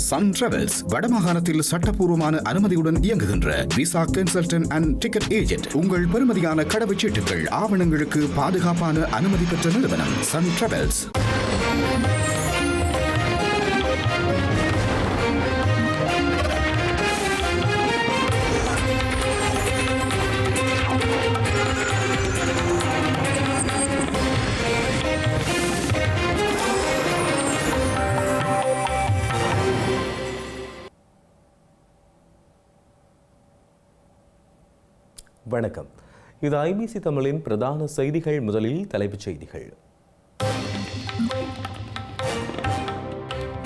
Sun travels வடமாகாணத்தில் சட்டப்பூர்வமான அனுமதியுடன் இயங்குகின்ற visa consultant and ticket agent. உங்கள் பெறுமதியான கடவுச்சீட்டுகள் ஆவணங்களுக்கு பாதுகாப்பான அனுமதி பெற்ற நிறுவனம் சன் டிராவல்ஸ். வணக்கம். இது ஐபிசி தமிழின் பிரதான செய்திகள். முதலில் தலைப்புச் செய்திகள்.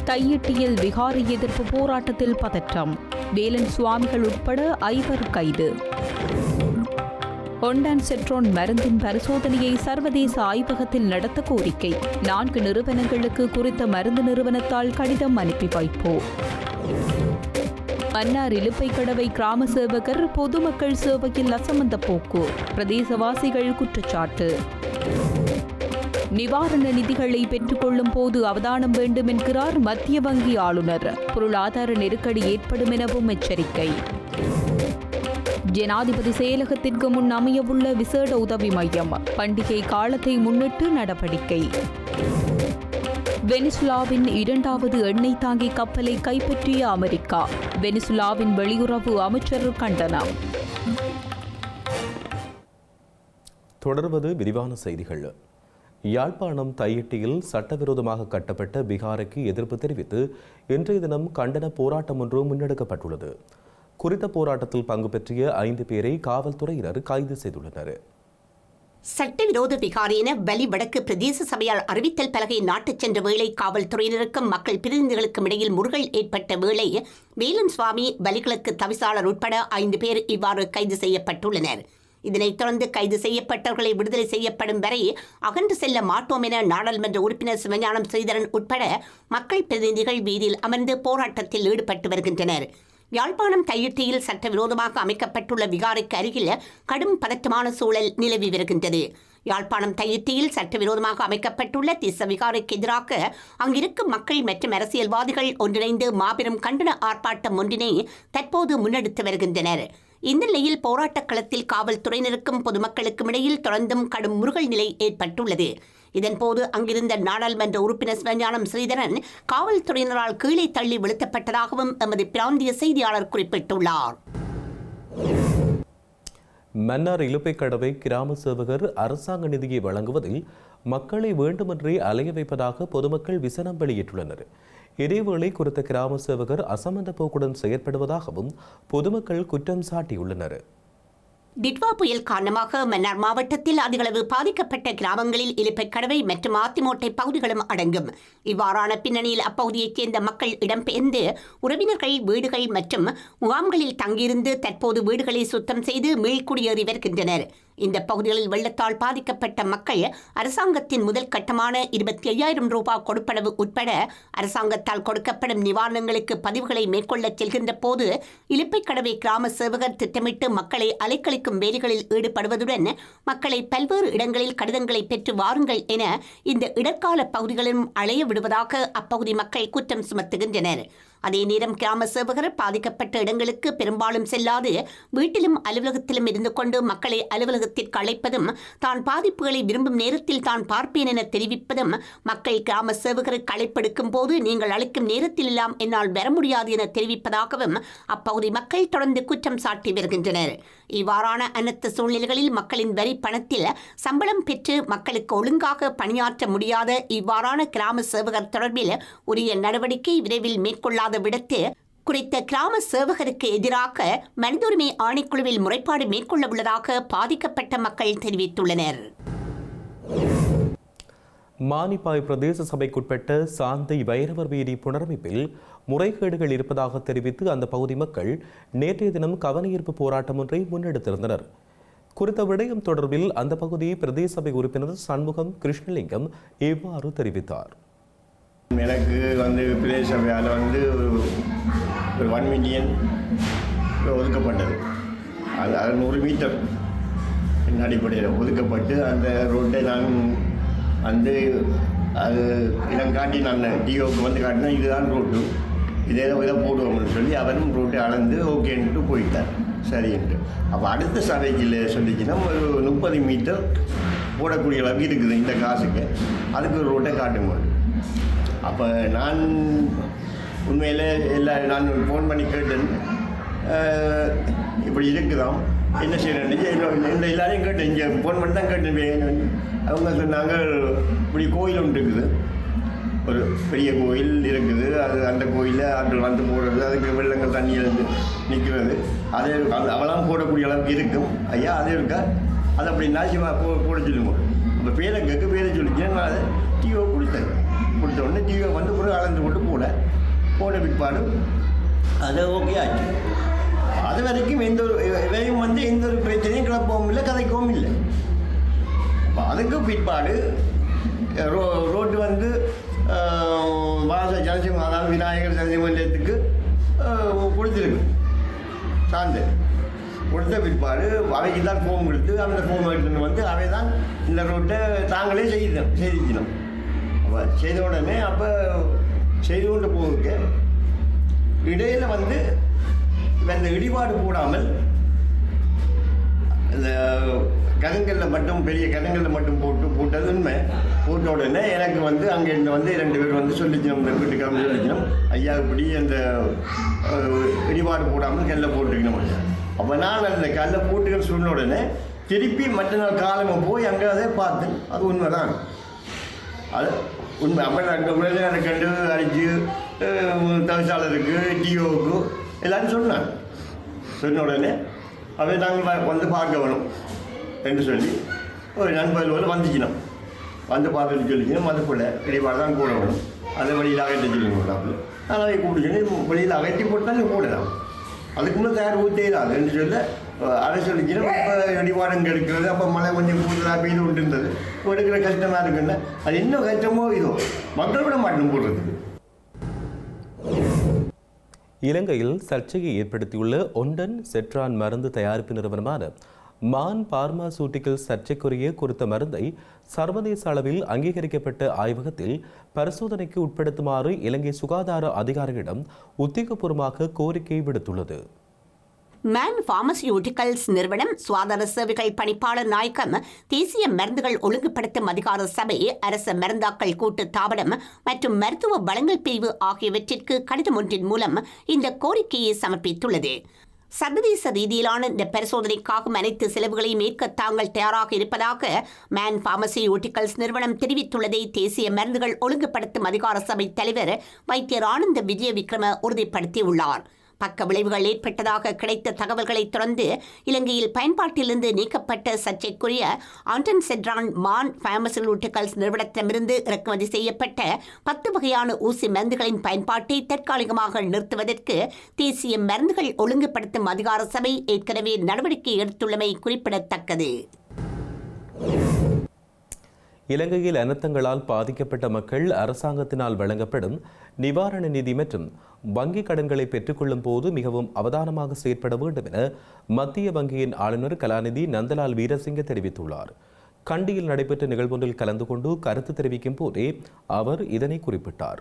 தையிட்டியில் விகாரி எதிர்ப்பு போராட்டத்தில் பதற்றம். வேலன் சுவாமிகள் உட்பட 5 கைது. ஒண்டான்செட்ரோன் மருந்தின் பரிசோதனையை சர்வதேச ஆய்வகத்தில் நடத்த கோரிக்கை. 4 நிறுவனங்களுக்கு குறித்த மருந்து நிறுவனத்தால் கடிதம் அனுப்பி வைப்போ. மன்னார் இலுப்பைக்கடவை கிராம சேவகர் பொதுமக்கள் சேவையில் அசமந்த போக்கு. பிரதேசவாசிகள் குற்றச்சாட்டு. நிவாரண நிதிகளை பெற்றுக்கொள்ளும் போது அவதானம் வேண்டும் என்கிறார் மத்திய வங்கி ஆளுநர். பொருளாதார நெருக்கடி ஏற்படும் எனவும் எச்சரிக்கை. ஜனாதிபதி செயலகத்திற்கு முன் அமையவுள்ள விசேட உதவி மையம். பண்டிகை காலத்தை முன்னிட்டு நடவடிக்கை. வெனிசுலாவின் 2வது எண்ணெய் தாங்கி கப்பலை கைப்பற்றிய அமெரிக்கா. வெனிசுலாவின் வெளியுறவு அமைச்சர் கண்டனம். தொடர்வது விரிவான செய்திகள். யாழ்ப்பாணம் தையிட்டியில் சட்டவிரோதமாக கட்டப்பட்ட விகாரைக்கு எதிர்ப்பு தெரிவித்து இன்றைய தினம் கண்டன போராட்டம் ஒன்று முன்னெடுக்கப்பட்டுள்ளது. குறித்த போராட்டத்தில் பங்கு பெற்றிய 5 பேரை காவல்துறையினர் கைது செய்துள்ளனர். சட்டவிரோத விகாரி என வலி வடக்கு பிரதேச சபையால் அறிவித்தல் பலகை நாட்டுச் சென்ற வேளை காவல்துறையினருக்கும் மக்கள் பிரதிநிதிகளுக்கும் இடையில் முருகல் ஏற்பட்ட வேளை வேலன் சுவாமி வலிகளுக்கு தவிசாளர் உட்பட 5 பேர் இவ்வாறு கைது செய்யப்பட்டுள்ளனர். இதனைத் தொடர்ந்து கைது செய்யப்பட்டவர்களை விடுதலை செய்யப்படும் வரை அகன்று செல்ல மாட்டோம் என நாடாளுமன்ற உறுப்பினர் சிவஞானம் ஸ்ரீதரன் உட்பட மக்கள் பிரதிநிதிகள் வீதியில் அமர்ந்து போராட்டத்தில் ஈடுபட்டு வருகின்றனர். யாழ்ப்பாணம் தையிட்டியில் சட்டவிரோதமாக அமைக்கப்பட்டுள்ள விகாரைக்கு அருகில் கடும் பதற்றமான சூழல் நிலவி வருகின்றது. யாழ்ப்பாணம் தையிட்டியில் சட்டவிரோதமாக அமைக்கப்பட்டுள்ள திஸ்ஸ விகாரைக்கு எதிராக அங்கிருக்கும் மக்கள் மற்றும் அரசியல்வாதிகள் ஒன்றிணைந்து மாபெரும் கண்டன ஆர்ப்பாட்டம் ஒன்றினை தற்போது முன்னெடுத்து வருகின்றனர். இந்த நிலையில் போராட்டக் களத்தில் காவல்துறையினருக்கும் பொதுமக்களுக்கும் இடையில் தொடர்ந்தும் கடும் முருகல் நிலை ஏற்பட்டுள்ளது. இதன்போது அங்கிருந்த நாடாளுமன்ற உறுப்பினர் சிவஞானம் ஸ்ரீதரன் காவல்துறையினரால் கீழே தள்ளி வீழ்த்தப்பட்டதாகவும் எமது பிராந்திய செய்தியாளர் குறிப்பிட்டுள்ளார். மன்னார் இலுப்பைக்கடவை கிராம சேவகர் அரசாங்க நிதியை வழங்குவதில் மக்களை வேண்டுமென்றே அலைய வைப்பதாக பொதுமக்கள் விசனம் வெளியிட்டுள்ளனர். இதேவேளை குறித்த கிராம சேவகர் அசமந்த போக்குடன் செயற்படுவதாகவும் பொதுமக்கள் குற்றம் சாட்டியுள்ளனர். டிட்வா புயல் காரணமாக மன்னார் மாவட்டத்தில் அதிகளவு பாதிக்கப்பட்ட கிராமங்களில் இலுப்பைக்கடவை மற்றும் ஆத்திமோட்டை பகுதிகளும் அடங்கும். இவ்வாறான பின்னணியில் அப்பகுதியைச் சேர்ந்த மக்கள் இடம்பெயர்ந்து உறவினர்கள் வீடுகள் மற்றும் முகாம்களில் தங்கியிருந்து தற்போது வீடுகளை சுத்தம் செய்து மீள்குடியேறி வருகின்றனர். இந்த பகுதிகளில் வெள்ளத்தால் பாதிக்கப்பட்ட மக்கள் அரசாங்கத்தின் முதல் கட்டமான 25,000 ரூபாய் கொடுப்பனவு உட்பட அரசாங்கத்தால் கொடுக்கப்படும் நிவாரணங்களுக்கு பதிவுகளை மேற்கொள்ள செல்கின்ற போது இலுப்பைக்கடவை கிராம சேவகர் திட்டமிட்டு மக்களை அலைக்கழிக்கும் வேலைகளில் ஈடுபடுவதுடன் மக்களை பல்வேறு இடங்களில் கடிதங்களை பெற்று வாருங்கள் என இந்த இடர்கால பகுதிகளிலும் அலைய விடுவதாக அப்பகுதி மக்கள் குற்றம் சுமத்துகின்றனர். அதே நேரம் கிராம சேவகர் பாதிக்கப்பட்ட இடங்களுக்கு பெரும்பாலும் செல்லாது வீட்டிலும் அலுவலகத்திலும் இருந்து கொண்டு மக்களை அலுவலகத்திற்கு அழைப்பதும் தான் பாதிப்புகளை விரும்பும் நேரத்தில் தான் பார்ப்பேன் என தெரிவிப்பதும் மக்கள் கிராம சேவகருக்கு அழைப்பெடுக்கும் போது நீங்கள் அழைக்கும் நேரத்தில் எல்லாம் என்னால் வர முடியாது என தெரிவிப்பதாகவும் அப்பகுதி மக்கள் தொடர்ந்து குற்றம் சாட்டி வருகின்றனர். இவ்வாறான அனைத்து சூழ்நிலைகளில் மக்களின் வரி பணத்தில் சம்பளம் பெற்று மக்களுக்கு ஒழுங்காக பணியாற்ற முடியாத இவ்வாறான கிராம சேவகர் தொடர்பில் உரிய நடவடிக்கை விரைவில் மேற்கொள்ளாத விடத்து குறித்த கிராம சேவகருக்கு எதிராக மனித உரிமை ஆணைக்குழுவில் முறைப்பாடு மேற்கொள்ள உள்ளதாக பாதிக்கப்பட்ட மக்கள் தெரிவித்துள்ளனர். மானிப்பாய் பிரதேச சபைக்குட்பட்ட சாந்தை வைரவர் வீதி புனரமைப்பில் முறைகேடுகள் இருப்பதாக தெரிவித்து அந்த பகுதி மக்கள் நேற்றைய தினம் கவனஈர்ப்பு போராட்டம் ஒன்றை முன்னெடுத்திருந்தனர். குறித்த விடயம் தொடர்பில் அந்த பகுதி பிரதேச சபை உறுப்பினர் சண்முகம் கிருஷ்ணலிங்கம் இவ்வாறு தெரிவித்தார். எனக்கு பிரதேச சபையால் ஒரு 1 மில்லியன் ஒதுக்கப்பட்டது. அது 100 மீட்டர் அடிப்படையில் ஒதுக்கப்பட்டு அந்த ரோட்டை நான் அது இடம் காட்டி நான் டிஓக்கு காட்டினா இதுதான் ரோட்டு, இதை போடுவோம்னு சொல்லி அவரும் ரோட்டை அளந்து ஓகேன்ட்டு போயிட்டார் சரின்ட்டு. அப்போ அடுத்த சபைக்கு சொல்லிச்சுன்னா ஒரு 30 மீட்டர் போடக்கூடிய அளவுக்கு இருக்குது இந்த காசுக்கு, அதுக்கு ஒரு ரோட்டை காட்டும் போது. அப்போ நான் உண்மையில் நான் ஃபோன் பண்ணி கேட்டேன், இப்படி இருக்குதாம் என்ன செய்யணும் எல்லாரையும் கேட்டேன், இங்கே ஃபோன் பண்ணி தான் கேட்டேன். அவங்க சொன்னாங்க இப்படி கோயில் ஒன்று இருக்குது, ஒரு பெரிய கோயில் இருக்குது, அது அந்த கோயிலில் ஆட்கள் வந்து போடுறது, அதுக்கு வெள்ளங்கள் தண்ணியில் நிற்கிறது, அது அவெல்லாம் போடக்கூடிய அளவுக்கு இருக்கும் ஐயா, அது இருக்கா, அது அப்படி நாசிமா போட சொல்லுங்க. அப்போ பேரை சொல்லிச்சு, நான் அதை டிவியை கொடுத்தேன். கொடுத்த உடனே டிவியை வந்து ஒரு அளந்து கொண்டு போன பிற்பாடு அது ஓகே ஆச்சு. அது வரைக்கும் எந்த ஒரு பிரச்சனையும் கிளப்பவும் இல்லை, கதைக்கவும் இல்லை. அதுக்கு பிற்பாடு ரோட்டு வந்து ஜனசிங்க, அதாவது விநாயகர் சந்திமன்றத்துக்கு கொடுத்துருக்கு சார்ந்து. கொடுத்த பிற்பாடு அவைக்கு தான் ஃபோம் கொடுத்து அந்த ஃபோம் எடுத்துன்னு வந்து அவை தான் இந்த ரோட்டை தாங்களே செய்திக்கணும். அப்போ செய்த உடனே அப்போ செய்து கொண்டு போக இடையில் வந்து இந்த இடிபாடு போடாமல் இந்த கதங்களில் மட்டும் பெரிய கதங்களில் மட்டும் போட்டது உண்மை. போட்ட உடனே எனக்கு வந்து அங்கேருந்து வந்து 2 பேர் வந்து சொல்லிச்சினோம், இந்த வீட்டுக்காரங்க சொல்லிச்சினோம், ஐயா இப்படி அந்த இடிபாடு போடாமல் கல்லை போட்டுக்கணும். அப்போ நான் அந்த கல்லை போட்டுக்கன்னு சொன்ன உடனே திருப்பி மற்ற நாள் காலமாக போய் அங்கே அதை பார்த்தேன். அது உண்மை தான், அது உண்மை. அப்போ நான் உடனே கண்டு அடித்து தவிசாளருக்கு டிஓவுக்கு எல்லாரும் சொன்ன உடனே அதை நாங்கள் வந்து பார்க்க வேணும் என்று சொல்லி ஒரு நண்பர்கள் போல் வந்துச்சினோம். வந்து பார்த்துட்டு சொல்லிச்சினோம், அதுக்குள்ள இடைப்பாடு தான் கூட வேணும், அதை வெளியில் அகற்றி சொல்லிங்க. நான் அதை கூப்பிட்டு வெளியில் அகற்றி போட்டாலும் கூடலாம், அதுக்கு முன்னே தயார் ஊற்றேராது என்று சொல்ல அதை சொல்லிச்சினோம். இப்போ இடிபாடு இங்கே எடுக்கிறது, அப்போ மழை கொஞ்சம் கூடுதலாக பெய்து கொண்டு இருந்தது, இப்போ எடுக்கிற கஷ்டமாக இருக்குன்னா அது இன்னும் கஷ்டமோ இதோ மக்கள் விட மாட்டோம் போடுறதுக்கு. இலங்கையில் சர்ச்சையை ஏற்படுத்தியுள்ள ஒண்டன் செட்ரான் மருந்து தயாரிப்பு நிறுவனமான மான் பார்மாசூட்டிக்கல் சர்ச்சைக்குரிய குறித்த மருந்தை சர்வதேச அளவில் அங்கீகரிக்கப்பட்ட ஆய்வகத்தில் பரிசோதனைக்கு உட்படுத்துமாறு இலங்கை சுகாதார அதிகாரிகளிடம் உத்தியோகபூர்வமாக கோரிக்கை விடுத்துள்ளது. மேன் பார்மசியூட்டிகல்ஸ் நிறுவனம், சுகாதார சேவைகள் பணிப்பாளர் நாயகம், தேசிய மருந்துகள் ஒழுங்குபடுத்தும் அதிகார சபை, அரச மருந்தாக்கல் கூட்டு தாபனம் மற்றும் மருத்துவ வழங்கல் பிரிவு ஆகியவற்றிற்கு கடிதம் ஒன்றின் மூலம் இந்த கோரிக்கையை சமர்ப்பித்துள்ளது. சர்வதேச ரீதியிலான இந்த பரிசோதனைக்காகும் அனைத்து செலவுகளையும் ஏற்க தாங்கள் தயாராக இருப்பதாக மேன் பார்மசியூட்டிகல்ஸ் நிறுவனம் தெரிவித்துள்ளதை தேசிய மருந்துகள் ஒழுங்குபடுத்தும் அதிகார சபை தலைவர் வைத்தியர் ஆனந்த விஜய விக்ரம உறுதிப்படுத்தியுள்ளார். பக்க விளைவுகள் ஏற்பட்டதாக கிடைத்த தகவல்களை தொடர்ந்து இலங்கையில் பயன்பாட்டிலிருந்து நீக்கப்பட்ட சர்ச்சைக்குரிய ஆண்டன் செட்ரான் மான் பார்மசியூட்டிகல்ஸ் நிறுவனத்திடமிருந்து இறக்குமதி செய்யப்பட்ட 10 வகையான ஊசி மருந்துகளின் பயன்பாட்டை தற்காலிகமாக நிறுத்துவதற்கு தேசிய மருந்துகள் ஒழுங்குபடுத்தும் அதிகார சபை ஏற்கனவே நடவடிக்கை எடுத்துள்ளமை குறிப்பிடத்தக்கது. இலங்கையில் அனர்த்தங்களால் பாதிக்கப்பட்ட மக்கள் அரசாங்கத்தினால் வழங்கப்படும் நிவாரண நிதி மற்றும் வங்கிக் கடன்களை பெற்றுக்கொள்ளும் போது மிகவும் அவதானமாக செயற்பட வேண்டும் என மத்திய வங்கியின் ஆளுநர் கலாநிதி நந்தலால் வீரசிங்க தெரிவித்துள்ளார். கண்டியில் நடைபெற்ற நிகழ்வொன்றில் கலந்து கொண்டு கருத்து தெரிவிக்கும் போதே அவர் இதனை குறிப்பிட்டார்.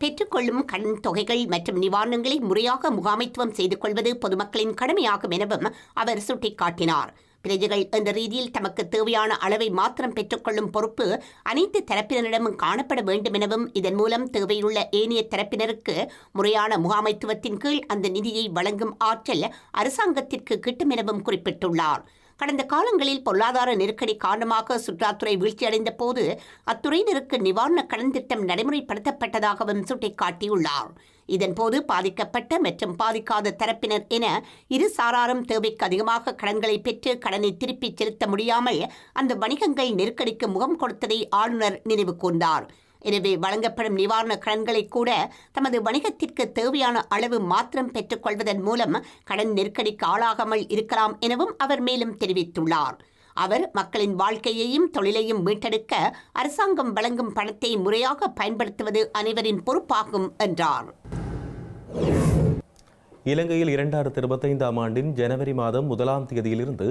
பெற்றுக்கொள்ளும் கடன் தொகைகள் மற்றும் நிவாரணங்களை முறையாக முகாமைத்துவம் செய்து கொள்வது பொதுமக்களின் கடமையாகும் எனவும் அவர் சுட்டிக்காட்டினார். பிரஜைகள் என்ற ரீதியில் தமக்கு தேவையான அளவை மாத்திரம் பெற்றுக்கொள்ளும் பொறுப்பு அனைத்து தரப்பினரிடமும் காணப்பட வேண்டும் எனவும் இதன் மூலம் தேவையுள்ள ஏனைய தரப்பினருக்கு முறையான முகாமைத்துவத்தின் கீழ் அந்த நிதியை வழங்கும் ஆற்றல் அரசாங்கத்திற்கு கிட்டும் எனவும் குறிப்பிட்டுள்ளார். கடந்த காலங்களில் பொருளாதார நெருக்கடி காரணமாக சுற்றுலாத்துறை வீழ்ச்சியடைந்த போது அத்துறையினருக்கு நிவாரண கடன் திட்டம் நடைமுறைப்படுத்தப்பட்டதாகவும் சுட்டிக்காட்டியுள்ளார். இதன்போது பாதிக்கப்பட்ட மற்றும் பாதிக்காத தரப்பினர் என இரு சாராரும் தேவைக்கு அதிகமாக கடன்களை பெற்று கடனை திருப்பிச் செலுத்த முடியாமல் அந்த வணிகங்கள் நெருக்கடிக்கு முகம் கொடுத்ததை ஆளுநர் நினைவு கூர்ந்தார். எனவே வழங்கப்படும் நிவாரண கடன்களை கூட தமது வணிகத்திற்கு தேவையான அளவு மாத்திரம் பெற்றுக்கொள்வதன் மூலம் கடன் நெருக்கடிக்கு ஆளாகாமல் இருக்கலாம் எனவும் அவர் மேலும் தெரிவித்துள்ளார். அவர் மக்களின் வாழ்க்கையையும் தொழிலையும் மீட்டெடுக்க அரசாங்கம் வழங்கும் பணத்தை முறையாக பயன்படுத்துவது அனைவரின் பொறுப்பாகும் என்றார். இலங்கையில் 2025 ஆண்டின் ஜனவரி மாதம் 1ஆம் தேதியிலிருந்து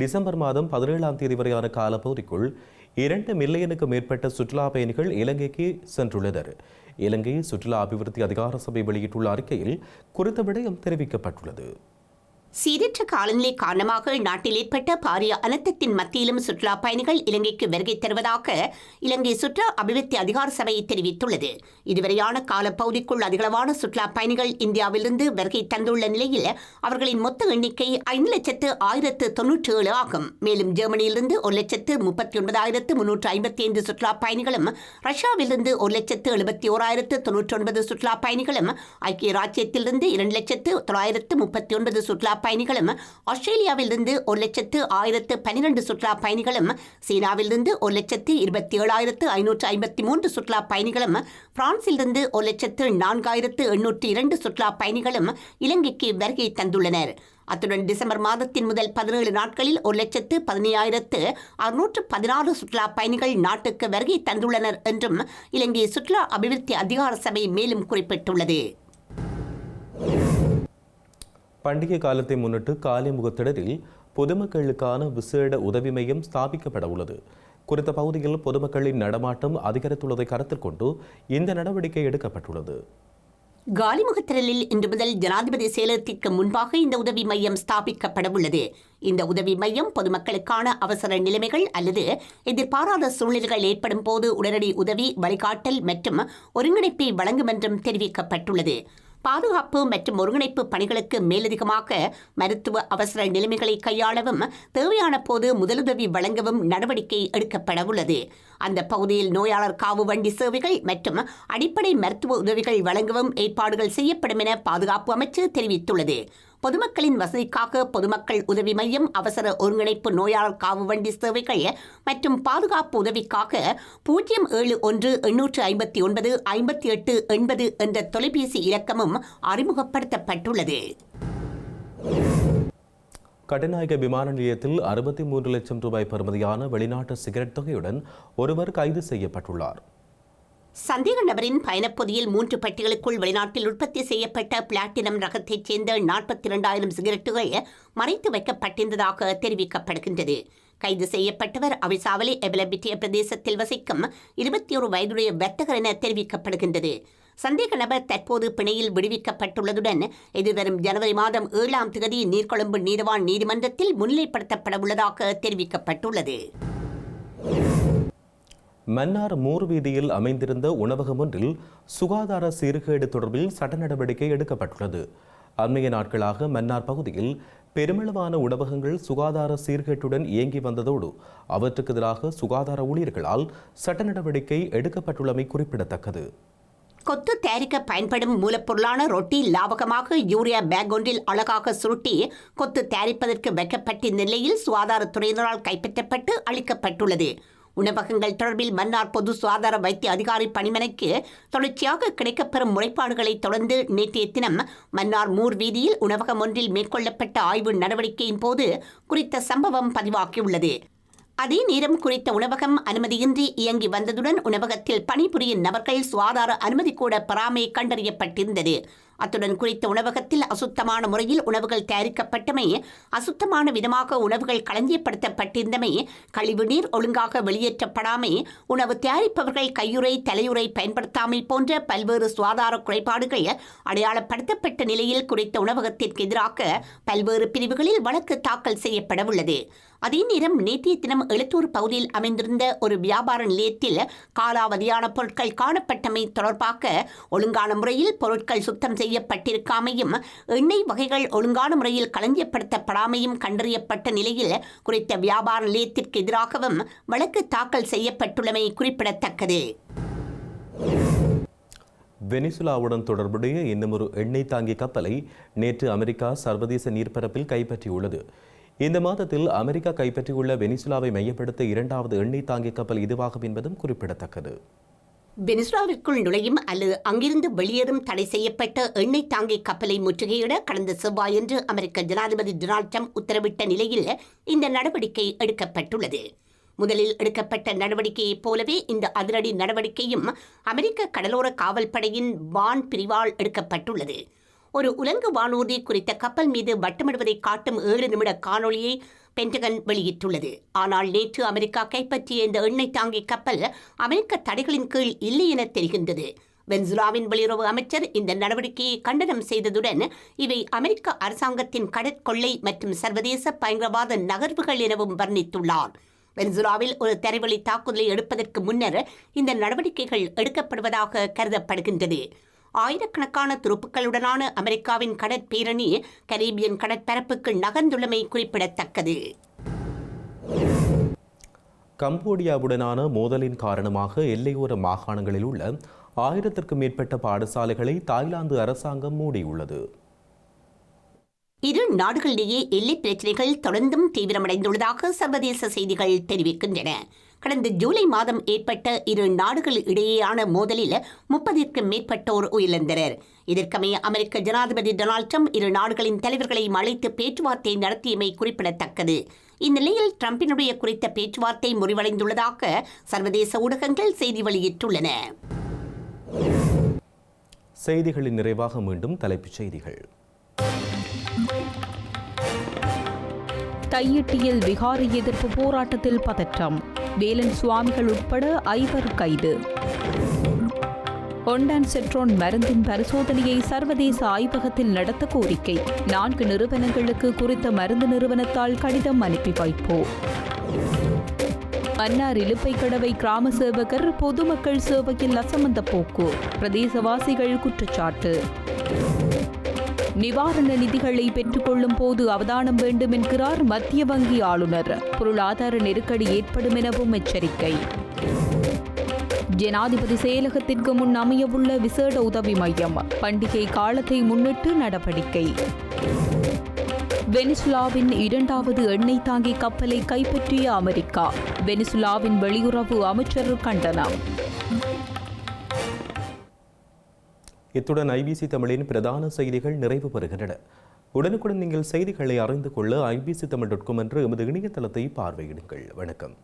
டிசம்பர் மாதம் 17ஆம் தேதி வரையான காலப்பகுதிக்குள் 2 மில்லியனுக்கு மேற்பட்ட சுற்றுலா பயணிகள் இலங்கைக்கு சென்றுள்ளனர். இலங்கை சுற்றுலா அபிவிருத்தி அதிகார சபை வெளியிட்டுள்ள அறிக்கையில் குறித்த விடயம் தெரிவிக்கப்பட்டுள்ளது. சீரற்ற காலநிலை காரணமாக நாட்டில் ஏற்பட்ட பாரிய அனர்த்தத்தின் மத்தியிலும் சுற்றுலா பயணிகள் இலங்கைக்கு வருகை தருவதாக இலங்கை சுற்றுலா அபிவிருத்தி அதிகார சபை தெரிவித்துள்ளது. இதுவரையான காலப்பகுதிக்குள் அதிகளவான சுற்றுலா பயணிகள் இந்தியாவிலிருந்து வருகை தந்துள்ள நிலையில் அவர்களின் மொத்த எண்ணிக்கை 5,1097 ஆகும். மேலும் ஜெர்மனியிலிருந்து 1,39,355 சுற்றுலா பயணிகளும், ரஷ்யாவிலிருந்து 1,71,099 சுற்றுலா பயணிகளும், ஐக்கிய ராஜ்யத்திலிருந்து 2,939 சுற்றுலா பயணிகளும், ஆஸ்திரேலியாவிலிருந்து 1,01,012 சுற்றுலா பயணிகளும், சீனாவிலிருந்து 1,27,553 சுற்றுலா பயணிகளும், பிரான்சிலிருந்து 1,04,802 சுற்றுலா பயணிகளும் இலங்கைக்கு வருகை தந்துள்ளனர். அத்துடன் டிசம்பர் மாதத்தின் முதல் 17 நாட்களில் 1,15,616 சுற்றுலா பயணிகள் நாட்டுக்கு வருகை தந்துள்ளனர் என்றும் இலங்கை சுற்றுலா அபிவிருத்தி அதிகார சபை மேலும் குறிப்பிட்டுள்ளது. பண்டிகை காலத்தை முன்னிட்டு காலிமுகத்திடலில் பொதுமக்களுக்கான விசேட உதவி மையம் ஸ்தாபிக்கப்பட உள்ளது. குறித்த பகுதியில் பொதுமக்களின் நடமாட்டம் அதிகரித்துள்ளதை கருத்தில் கொண்டு இந்த நடவடிக்கை எடுக்கப்பட்டுள்ளது. காலிமுகத்திடலில் இன்று முதல் ஜனாதிபதி செயலகத்திற்கு முன்பாக இந்த உதவி மையம் ஸ்தாபிக்கப்பட உள்ளது. இந்த உதவி மையம் பொதுமக்களுக்கான அவசர நிலைமைகள் அல்லது எதிர்பாராத சூழ்நிலைகள் ஏற்படும் போது உடனடி உதவி, வழிகாட்டல் மற்றும் ஒருங்கிணைப்பை வழங்கும் என்றும் தெரிவிக்கப்பட்டுள்ளது. பாதுகாப்பு மற்றும் ஒருங்கிணைப்பு பணிகளுக்கு மேலதிகமாக மருத்துவ அவசர நிலைமைகளை கையாளவும் தேவையான போது முதலுதவி வழங்கவும் நடவடிக்கை எடுக்கப்பட உள்ளது. அந்த பகுதியில் நோயாளர் காவு வண்டி சேவைகள் மற்றும் அடிப்படை மருத்துவ உதவிகள் வழங்கவும் ஏற்பாடுகள் செய்யப்படும் என பாதுகாப்பு அமைச்சு தெரிவித்துள்ளது. பொதுமக்களின் வசதிக்காக பொதுமக்கள் உதவி மையம், அவசர ஒருங்கிணைப்பு நோயாளர் காவு வண்டி சேவைகள் மற்றும் பாதுகாப்பு உதவிக்காக 071-859-5880 என்ற தொலைபேசி இலக்கமும் அறிமுகப்படுத்தப்பட்டுள்ளது. கட்டுநாயக்க விமான நிலையத்தில் 63 லட்சம் ரூபாய் பெறுமதியான வெளிநாட்டு சிகரெட் தொகையுடன் ஒருவர் கைது செய்யப்பட்டுள்ளார். சந்தேக நபரின் பயணப்பொதியில் 3 பெட்டிகளுக்குள் வெளிநாட்டில் உற்பத்தி செய்யப்பட்ட பிளாட்டினம் ரகத்தைச் சேர்ந்த 42,000 சிகரெட்டுகள் மறைத்து வைக்கப்பட்டிருந்ததாக தெரிவிக்கப்படுகின்றது. கைது செய்யப்பட்டவர் அவிசாவளி எபலபிட்டிய பிரதேசத்தில் வசிக்கும் 21 வயதுடைய வர்த்தகர் என தெரிவிக்கப்படுகின்றது. சந்தேக நபர் தற்போது பிணையில் விடுவிக்கப்பட்டுள்ளதுடன் எதிர்வரும் ஜனவரி மாதம் 7ஆம் தேதி நீர்கொழும்பு நீதவான் நீதிமன்றத்தில் முன்னிலைப்படுத்தப்பட உள்ளதாக தெரிவிக்கப்பட்டுள்ளது. மன்னார் மூர் வீதியில் அமைந்திருந்த உணவகம் ஒன்றில் சுகாதார சீர்கேடு தொடர்பில் சட்ட நடவடிக்கை எடுக்கப்பட்டுள்ளது. அண்மைய நாட்களாக மன்னார் பகுதியில் பெருமளவான உணவகங்கள் சுகாதார சீர்கேட்டுடன் இயங்கி வந்ததோடு அவற்றுக்கு எதிராக சுகாதார ஊழியர்களால் சட்ட நடவடிக்கை எடுக்கப்பட்டுள்ளமை குறிப்பிடத்தக்கது. கொத்து தயாரிக்க பயன்படும் மூலப்பொருளான ரொட்டி லாபகமாக யூரியா பேக் ஒன்றில் அழகாக சுருட்டி கொத்து தயாரிப்பதற்கு வைக்கப்பட்ட நிலையில் சுகாதாரத்துறையினரால் கைப்பற்றப்பட்டு அளிக்கப்பட்டுள்ளது. உணவகங்கள் தொடர்பில் மன்னார் பொது சுகாதார வைத்திய அதிகாரி பணிமனைக்கு தொடர்ச்சியாக கிடைக்கப்பெறும் முறைப்பாடுகளை தொடர்ந்து நேற்றைய தினம் மன்னார் மூர் வீதியில் உணவகம் ஒன்றில் மேற்கொள்ளப்பட்ட ஆய்வு நடவடிக்கையின் போது குறித்த சம்பவம் பதிவாகியுள்ளது. அதே நேரம் குறித்த உணவகம் அனுமதியின்றி இயங்கி வந்ததுடன் உணவகத்தில் பணிபுரியும் நபர்கள் சுகாதார அனுமதி கூட பெறாமை கண்டறியப்பட்டிருந்தது. அத்துடன் குறித்த உணவகத்தில் அசுத்தமான முறையில் உணவுகள் தயாரிக்கப்பட்டமை, அசுத்தமான விதமாக உணவுகள் களஞ்சியப்படுத்தப்பட்டிருந்தமை, கழிவு நீர் ஒழுங்காக வெளியேற்றப்படாமை, உணவு தயாரிப்பவர்கள் கையுறை தலையுறை பயன்படுத்தாமை போன்ற பல்வேறு சுகாதார குறைபாடுகள் அடையாளப்படுத்தப்பட்ட நிலையில் குறித்த உணவகத்திற்கு எதிராக பல்வேறு பிரிவுகளில் வழக்கு தாக்கல் செய்யப்பட உள்ளது. அதே நேரம் நேற்றைய தினம் எழுத்தூர் பகுதியில் அமைந்திருந்த ஒரு வியாபார நிலையத்தில் காலாவதியான பொருட்கள் காணப்பட்டமை தொடர்பாக ஒழுங்கான முறையில் பொருட்கள் சுத்தம் செய்யப்பட்டிருக்காமையும் எண்ணெய் வகைகள் ஒழுங்கான முறையில் களஞ்சியப்படுத்தப்படாமையும் கண்டறியப்பட்ட நிலையில் குறித்த வியாபார நிலையத்திற்கு எதிராகவும் வழக்கு தாக்கல் செய்யப்பட்டுள்ளமை குறிப்பிடத்தக்கது. வெனிசுலாவுடன் தொடர்புடைய இன்னுமொரு எண்ணெய் தாங்கி கப்பலை நேற்று அமெரிக்கா சர்வதேச நீர்ப்பரப்பில் கைப்பற்றியுள்ளது. இந்த மாதத்தில் அமெரிக்கா கைப்பற்றியுள்ள வெனிசுலாவை மையப்படுத்த 2வது எண்ணெய் தாங்கி கப்பல் இதுவாகும் என்பதும் குறிப்பிடத்தக்கது. வெனிசுலாவிற்குள் நுழையும் அல்லது அங்கிருந்து வெளியேறும் தடை செய்யப்பட்ட எண்ணெய் தாங்கி கப்பலை முற்றுகையிட கடந்த செவ்வாயன்று அமெரிக்க ஜனாதிபதி டொனால்ட் ட்ரம்ப் உத்தரவிட்ட நிலையில் இந்த நடவடிக்கை எடுக்கப்பட்டுள்ளது. முதலில் எடுக்கப்பட்ட நடவடிக்கையைப் போலவே இந்த அதிரடி நடவடிக்கையும் அமெரிக்க கடலோர காவல் படையின் வான் பிரிவால் எடுக்கப்பட்டுள்ளது. ஒரு உலங்கு வானூர்தி குறித்த கப்பல் மீது வட்டமிடுவதை காட்டும் 7 நிமிட காணொளியை பென்டகன் வெளியிட்டுள்ளது. ஆனால் நேற்று அமெரிக்கா கைப்பற்றிய இந்த எண்ணெய் தாங்கி கப்பல் அமெரிக்க தடைகளின் கீழ் இல்லை என தெரிகின்றது. வெனிசுலாவின் வெளியுறவு அமைச்சர் இந்த நடவடிக்கையை கண்டனம் செய்ததுடன் இவை அமெரிக்க அரசாங்கத்தின் கடற்கொள்ளை மற்றும் சர்வதேச பயங்கரவாத நகர்வுகள் எனவும் வர்ணித்துள்ளார். வெனிசுலாவில் ஒரு தரைவழி தாக்குதலை எடுப்பதற்கு முன்னர் இந்த நடவடிக்கைகள் எடுக்கப்படுவதாக கருதப்படுகின்றது. ஆயிரக்கணக்கான துருப்புக்களுடனான அமெரிக்காவின் கடற்பேரணி கரீபியன் கடற்பரப்புக்கு நகர்ந்துள்ளமை குறிப்பிடத்தக்கது. கம்போடியாவுடனான மோதலின் காரணமாக எல்லையோர மாகாணங்களில் உள்ள 1000க்கும் மேற்பட்ட பாடசாலைகளை தாய்லாந்து அரசாங்கம் மூடியுள்ளது. இரு நாடுகளிடையே எல்லை பிரச்சினைகள் தொடர்ந்தும் தீவிரமடைந்துள்ளதாக சர்வதேச செய்திகள் தெரிவிக்கின்றன. கடந்த ஜூலை மாதம் ஏற்பட்ட இரு நாடுகள் இடையேயான மோதலில் 30க்கும் மேற்பட்டோர் உயிரிழந்தனர். இதற்கமைய அமெரிக்க ஜனாதிபதி டொனால்ட் ட்ரம்ப் இரு நாடுகளின் தலைவர்களை அழைத்து பேச்சுவார்த்தை நடத்தியமை குறிப்பிடத்தக்கது. இந்நிலையில் ட்ரம்பினுடைய குறித்த பேச்சுவார்த்தை முறிவடைந்துள்ளதாக சர்வதேச ஊடகங்கள் செய்தி வெளியிட்டுள்ளன. செய்திகளின் நிறைவாக மீண்டும் தலைப்புச் செய்திகள். தையிட்டியில் விகாரி எதிர்ப்பு போராட்டத்தில் பதற்றம். வேலன் சுவாமிகள் உட்பட 5 கைது. ஒண்டான்செட்ரோன் மருந்தின் பரிசோதனையை சர்வதேச ஆய்வகத்தில் நடத்த கோரிக்கை. 4 நிறுவனங்களுக்கு குறித்த மருந்து நிறுவனத்தால் கடிதம் அனுப்பி வைப்போ. மன்னார் இலுப்பை கடவை கிராம சேவகர் பொதுமக்கள் சேவையில் அசமந்த போக்கு. பிரதேசவாசிகள் குற்றச்சாட்டு. நிவாரண நிதிகளை பெற்றுக்கொள்ளும் போது அவதானம் வேண்டும் என்கிறார் மத்திய வங்கி ஆளுநர். பொருளாதார நெருக்கடி ஏற்படும் எனவும் எச்சரிக்கை. ஜனாதிபதி செயலகத்திற்கு முன் அமையவுள்ள விசேட உதவி மையம் பண்டிகை காலத்தை முன்னிட்டு நடவடிக்கை. வெனிசுலாவின் 2வது எண்ணெய் தாங்கி கப்பலை கைப்பற்றிய அமெரிக்கா. வெனிசுலாவின் வெளியுறவு அமைச்சர் கண்டனம். இத்துடன் ஐபிசி தமிழின் பிரதான செய்திகள் நிறைவு பெறுகின்றன. உடனுக்குடன் நீங்கள் செய்திகளை அறிந்து கொள்ள ibctamil.com என்ற எமது இணையதளத்தை பார்வையிடுங்கள். வணக்கம்.